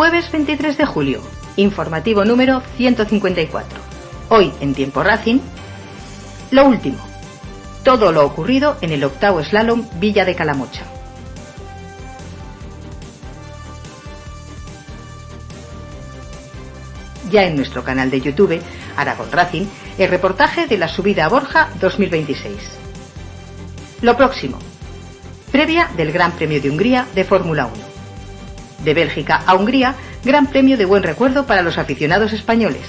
Jueves 23 de julio, informativo número 154. Hoy en Tiempo Racing, lo último. Todo lo ocurrido en el octavo slalom Villa de Calamocha. Ya en nuestro canal de YouTube, Aragón Racing, el reportaje de la subida a Borja 2026. Lo próximo. Previa del Gran Premio de Hungría de Fórmula 1. De Bélgica a Hungría, Gran Premio de buen recuerdo para los aficionados españoles.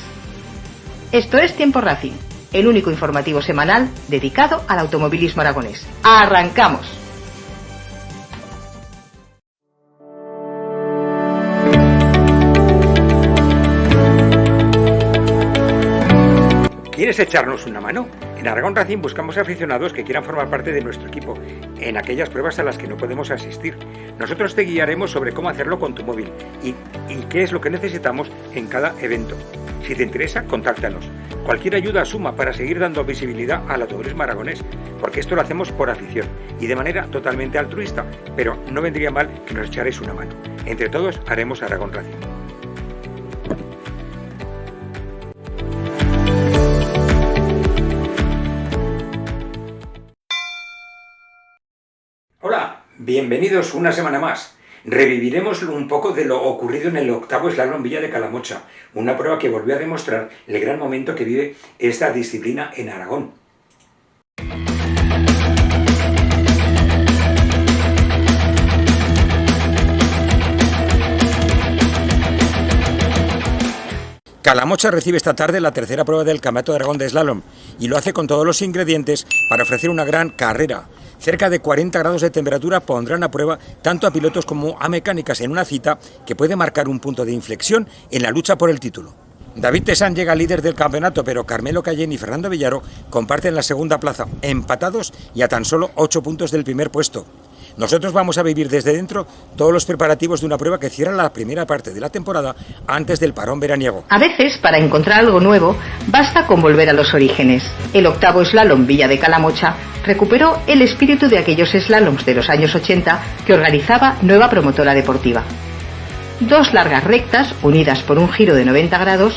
Esto es Tiempo Racing, el único informativo semanal dedicado al automovilismo aragonés. ¡Arrancamos! ¿Quieres echarnos una mano? En Aragón Racing buscamos aficionados que quieran formar parte de nuestro equipo en aquellas pruebas a las que no podemos asistir. Nosotros te guiaremos sobre cómo hacerlo con tu móvil y qué es lo que necesitamos en cada evento. Si te interesa, contáctanos. Cualquier ayuda suma para seguir dando visibilidad al automovilismo aragonés, porque esto lo hacemos por afición y de manera totalmente altruista, pero no vendría mal que nos echarais una mano. Entre todos haremos Aragón Racing. Hola, bienvenidos una semana más. Reviviremos un poco de lo ocurrido en el octavo slalom Villa de Calamocha, una prueba que volvió a demostrar el gran momento que vive esta disciplina en Aragón. Calamocha recibe esta tarde la tercera prueba del Campeonato de Aragón de Slalom y lo hace con todos los ingredientes para ofrecer una gran carrera. Cerca de 40 grados de temperatura pondrán a prueba tanto a pilotos como a mecánicas en una cita que puede marcar un punto de inflexión en la lucha por el título. David Tesán llega líder del campeonato, pero Carmelo Cayén y Fernando Villaro comparten la segunda plaza, empatados y a tan solo 8 puntos del primer puesto. Nosotros vamos a vivir desde dentro todos los preparativos de una prueba que cierra la primera parte de la temporada antes del parón veraniego. A veces, para encontrar algo nuevo, basta con volver a los orígenes. El octavo slalom Villa de Calamocha recuperó el espíritu de aquellos slaloms de los años 80 que organizaba Nueva Promotora Deportiva. 2 largas rectas unidas por un giro de 90 grados,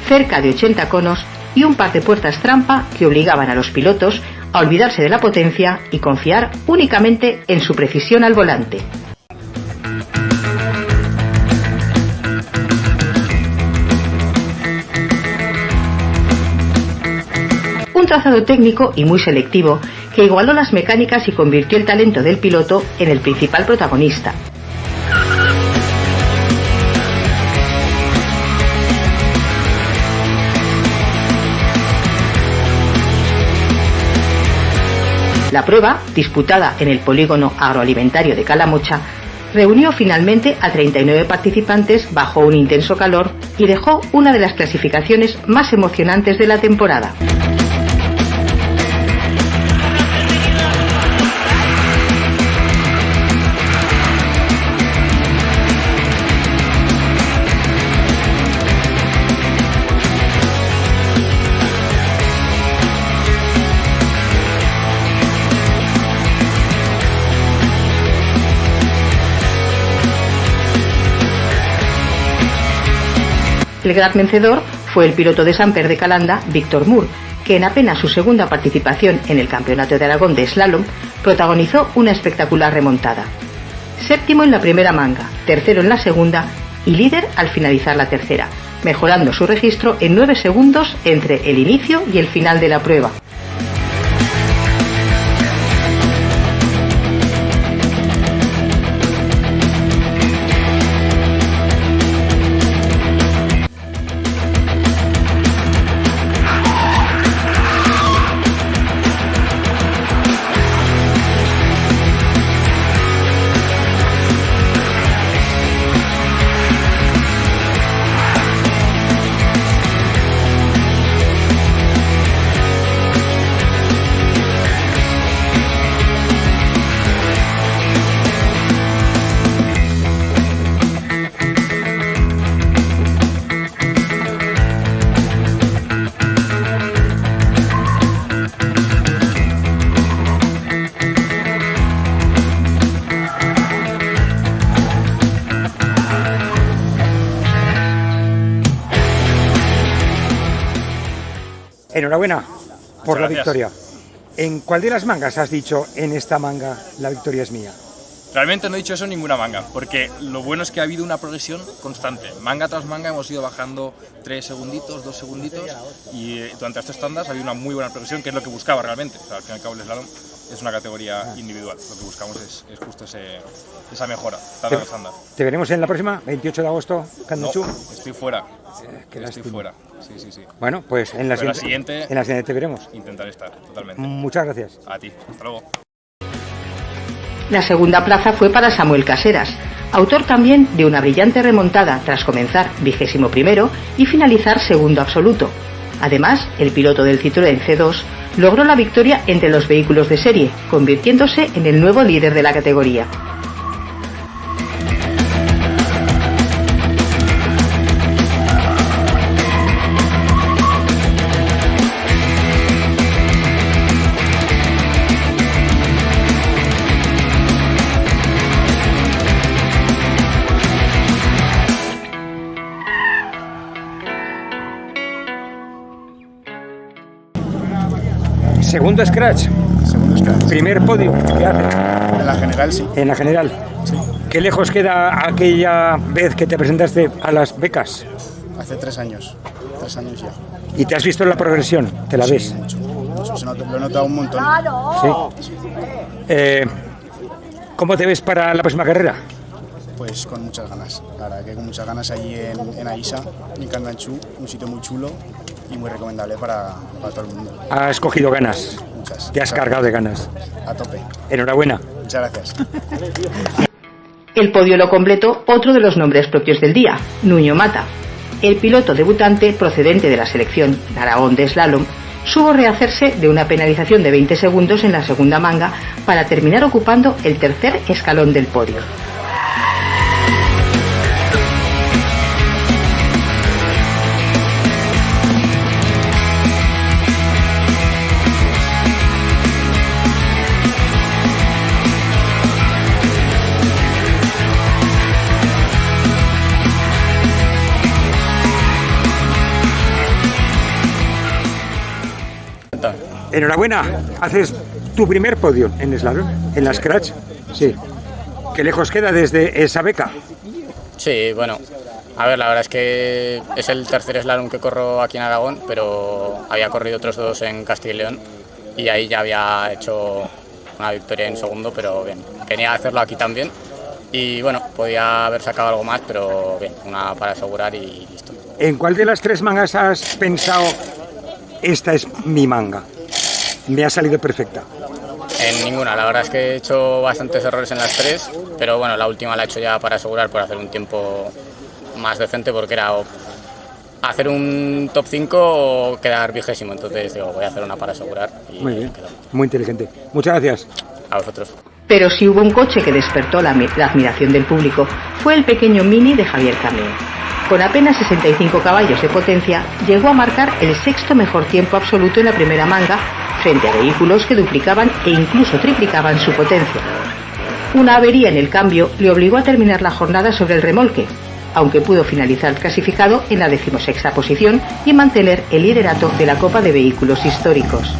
cerca de 80 conos y un par de puertas trampa que obligaban a los pilotos a olvidarse de la potencia y confiar únicamente en su precisión al volante. Un trazado técnico y muy selectivo que igualó las mecánicas y convirtió el talento del piloto en el principal protagonista. La prueba, disputada en el polígono agroalimentario de Calamocha, reunió finalmente a 39 participantes bajo un intenso calor y dejó una de las clasificaciones más emocionantes de la temporada. El gran vencedor fue el piloto de Samper de Calanda, Víctor Moore, que en apenas su segunda participación en el Campeonato de Aragón de Slalom protagonizó una espectacular remontada. Séptimo en la primera manga, tercero en la segunda y líder al finalizar la tercera, mejorando su registro en 9 segundos entre el inicio y el final de la prueba. Enhorabuena por la Muchas victoria. ¿En cuál de las mangas has dicho, en esta manga la victoria es mía? Realmente no he dicho eso en ninguna manga, porque lo bueno es que ha habido una progresión constante. Manga tras manga hemos ido bajando 3 segunditos, 2 segunditos, y durante estos tandas ha habido una muy buena progresión, que es lo que buscaba realmente. O sea, al fin y al cabo el slalom es una categoría individual. Lo que buscamos es justo esa mejora, estándar. ¿Te veremos en la próxima, 28 de agosto, Candanchú? No, estoy fuera. Qué Estoy lástima. fuera. Sí. Bueno, pues en la siguiente te veremos. Intentaré estar, totalmente. Muchas gracias. A ti, hasta luego. La segunda plaza fue para Samuel Caseras, autor también de una brillante remontada tras comenzar 21º y finalizar segundo absoluto. Además, el piloto del Citroën C2 logró la victoria entre los vehículos de serie, convirtiéndose en el nuevo líder de la categoría. Segundo scratch. Primer podio. ¿Qué haces? En la general, sí. En la general. Sí. ¿Qué lejos queda aquella vez que te presentaste a las becas? Hace 3 años. 3 años ya. ¿Y te has visto la progresión? ¿Te la ves? Mucho. Lo he notado un montón. Sí. ¿Cómo te ves para la próxima carrera? Pues con muchas ganas. La verdad que con muchas ganas allí en Aisa, en Candanchú, un sitio muy chulo y muy recomendable para todo el mundo. Has cogido ganas. Muchas. Te has cargado de ganas. A tope. Enhorabuena. Muchas gracias. El podio lo completó otro de los nombres propios del día, Nuño Mata. El piloto debutante procedente de la selección de Aragón de slalom supo rehacerse de una penalización de 20 segundos en la segunda manga para terminar ocupando el tercer escalón del podio. Enhorabuena. Haces tu primer podio en slalom, en la scratch. Sí. ¿Qué lejos queda desde esa beca? Sí, bueno, a ver, la verdad es que es el tercer slalom que corro aquí en Aragón, pero había corrido otros 2 en Castilla y León y ahí ya había hecho una victoria en segundo, pero bien, quería hacerlo aquí también y bueno, podía haber sacado algo más, pero bien, una para asegurar y listo. ¿En cuál de las 3 mangas has pensado, esta es mi manga? Me ha salido perfecta. En ninguna, la verdad es que he hecho bastantes errores en las 3, pero bueno, la última la he hecho ya para asegurar, por hacer un tiempo más decente, porque era o hacer un top 5 o quedar 20º, entonces digo, voy a hacer una para asegurar. Y muy bien, muy inteligente. Muchas gracias. A vosotros. Pero si hubo un coche que despertó la admiración del público, fue el pequeño Mini de Javier Cameo. Con apenas 65 caballos de potencia, llegó a marcar el 6º mejor tiempo absoluto en la primera manga, frente a vehículos que duplicaban e incluso triplicaban su potencia. Una avería en el cambio le obligó a terminar la jornada sobre el remolque, aunque pudo finalizar clasificado en la 16ª posición y mantener el liderato de la Copa de Vehículos Históricos.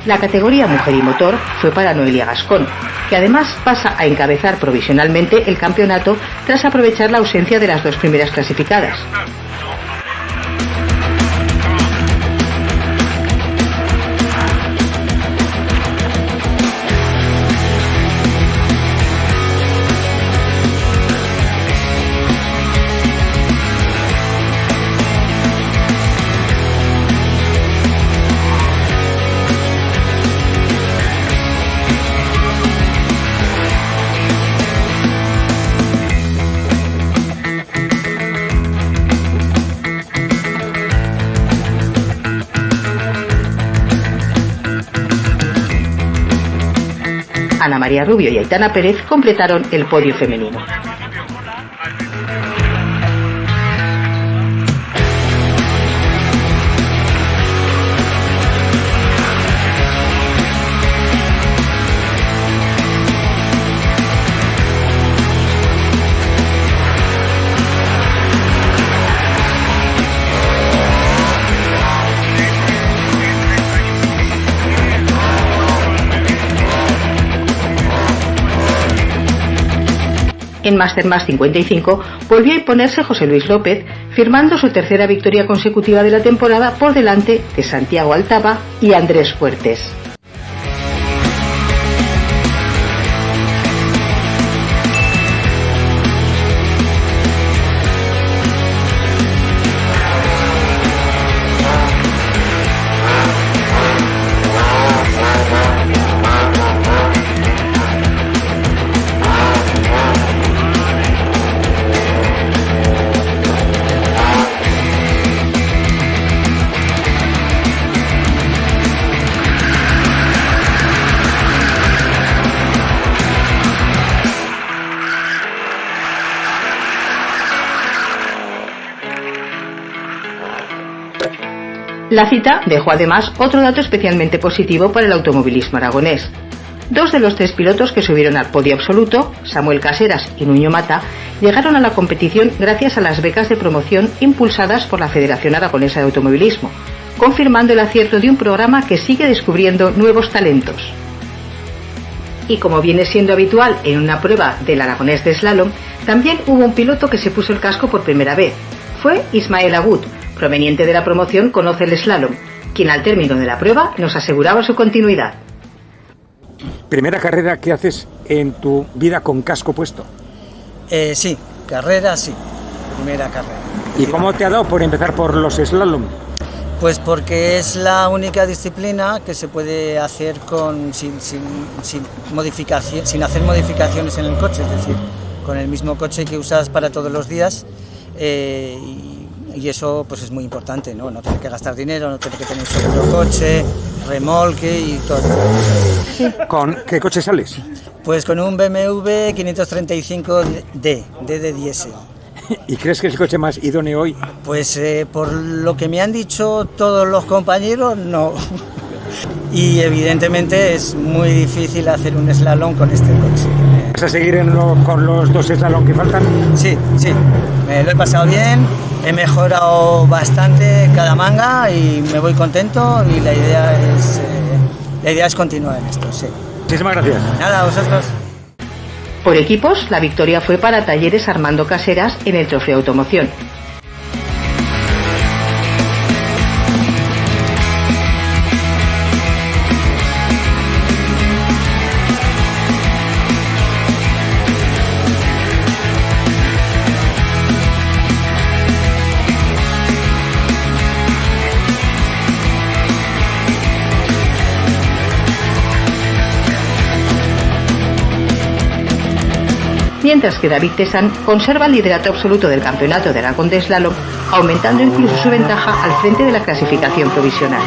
La categoría Mujer y Motor fue para Noelia Gascón, que además pasa a encabezar provisionalmente el campeonato tras aprovechar la ausencia de las 2 primeras clasificadas. Ana María Rubio y Aitana Pérez completaron el podio femenino. En Master Más 55 volvió a imponerse José Luis López, firmando su tercera victoria consecutiva de la temporada por delante de Santiago Altava y Andrés Fuertes. La cita dejó además otro dato especialmente positivo para el automovilismo aragonés. 2 de los 3 pilotos que subieron al podio absoluto, Samuel Caseras y Nuño Mata, llegaron a la competición gracias a las becas de promoción impulsadas por la Federación Aragonesa de Automovilismo, confirmando el acierto de un programa que sigue descubriendo nuevos talentos. Y como viene siendo habitual en una prueba del aragonés de slalom, también hubo un piloto que se puso el casco por primera vez. Fue Ismael Agut, proveniente de la promoción Conoce el Slalom, quien al término de la prueba nos aseguraba su continuidad. ¿Primera carrera que haces en tu vida con casco puesto? Sí, carrera sí, primera carrera. ¿Y cómo te ha dado por empezar por los slalom? Pues porque es la única disciplina que se puede hacer sin hacer modificaciones en el coche, es decir, con el mismo coche que usas para todos los días, y eso pues es muy importante, ¿no? No tener que gastar dinero, no tener que tener un seguro coche, remolque y todo. ¿Con qué coche sales? Pues con un BMW 535D de diésel. ¿Y crees que es el coche más idóneo hoy? Pues por lo que me han dicho todos los compañeros, no. Y evidentemente es muy difícil hacer un slalom con este coche. ¿Vas a seguir con los 2 slalom que faltan? Sí, me lo he pasado bien, he mejorado bastante cada manga y me voy contento, y la idea es continuar en esto, sí. Muchísimas gracias. Nada, a vosotros. Por equipos, la victoria fue para Talleres Armando Caseras en el Trofeo Automoción. Mientras que David Tesán conserva el liderato absoluto del Campeonato de Aragón de Slalom, aumentando incluso su ventaja al frente de la clasificación provisional.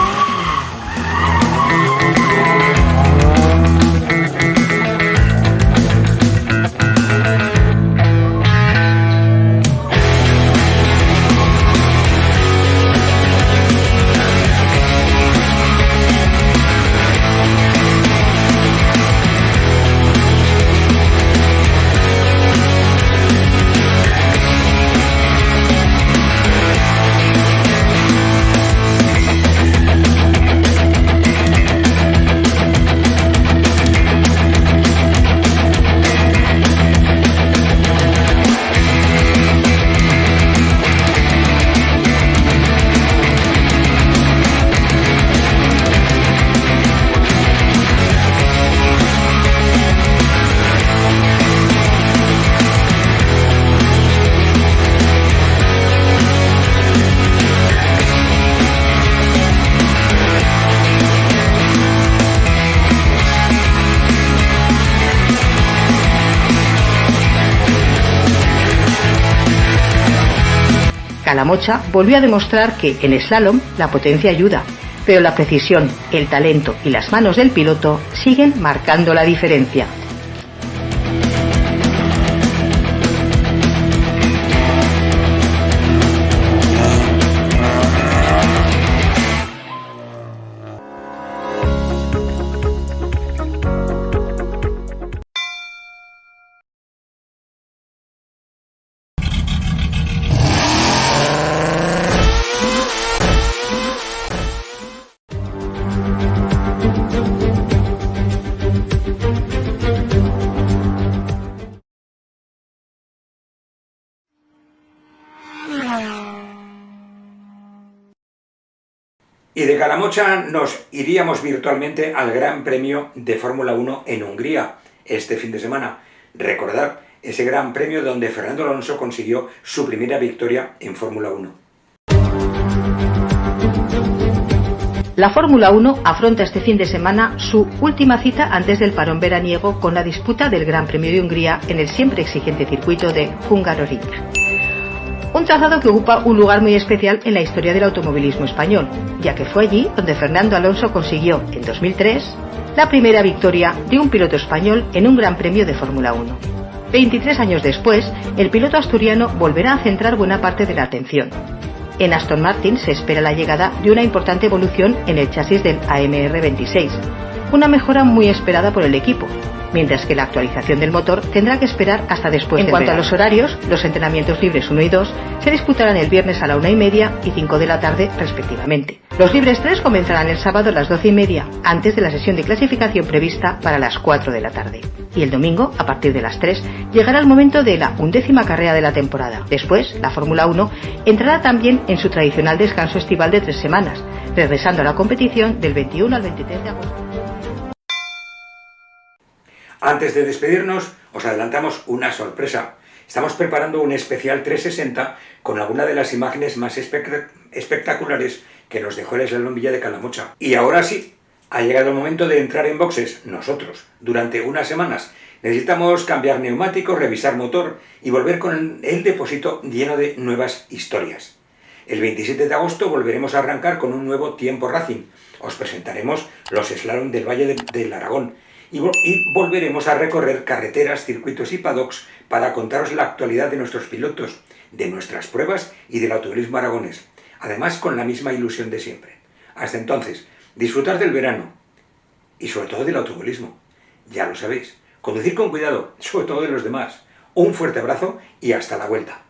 Calamocha volvió a demostrar que en slalom la potencia ayuda, pero la precisión, el talento y las manos del piloto siguen marcando la diferencia. Y de Calamocha nos iríamos virtualmente al Gran Premio de Fórmula 1 en Hungría este fin de semana. Recordad ese Gran Premio donde Fernando Alonso consiguió su primera victoria en Fórmula 1. La Fórmula 1 afronta este fin de semana su última cita antes del parón veraniego con la disputa del Gran Premio de Hungría en el siempre exigente circuito de Hungaroring. Un trazado que ocupa un lugar muy especial en la historia del automovilismo español, ya que fue allí donde Fernando Alonso consiguió, en 2003, la primera victoria de un piloto español en un Gran Premio de Fórmula 1. 23 años después, el piloto asturiano volverá a centrar buena parte de la atención. En Aston Martin se espera la llegada de una importante evolución en el chasis del AMR 26, una mejora muy esperada por el equipo, mientras que la actualización del motor tendrá que esperar hasta después del verano. En cuanto a los horarios, los entrenamientos libres 1 y 2 se disputarán el viernes a la 1:30 y 5 de la tarde respectivamente. Los libres 3 comenzarán el sábado a las 12:30, antes de la sesión de clasificación prevista para las 4 de la tarde. Y el domingo, a partir de las 3, llegará el momento de la 11ª carrera de la temporada. Después, la Fórmula 1 entrará también en su tradicional descanso estival de 3 semanas, regresando a la competición del 21 al 23 de agosto. Antes de despedirnos, os adelantamos una sorpresa. Estamos preparando un especial 360 con alguna de las imágenes más espectaculares que nos dejó el Slalom Villa de Calamocha. Y ahora sí, ha llegado el momento de entrar en boxes. Nosotros, durante unas semanas, necesitamos cambiar neumáticos, revisar motor y volver con el depósito lleno de nuevas historias. El 27 de agosto volveremos a arrancar con un nuevo Tiempo Racing. Os presentaremos los slalom del Valle del Aragón. Y volveremos a recorrer carreteras, circuitos y paddocks para contaros la actualidad de nuestros pilotos, de nuestras pruebas y del automovilismo aragonés, además con la misma ilusión de siempre. Hasta entonces, disfrutar del verano y sobre todo del automovilismo. Ya lo sabéis, conducir con cuidado, sobre todo de los demás. Un fuerte abrazo y hasta la vuelta.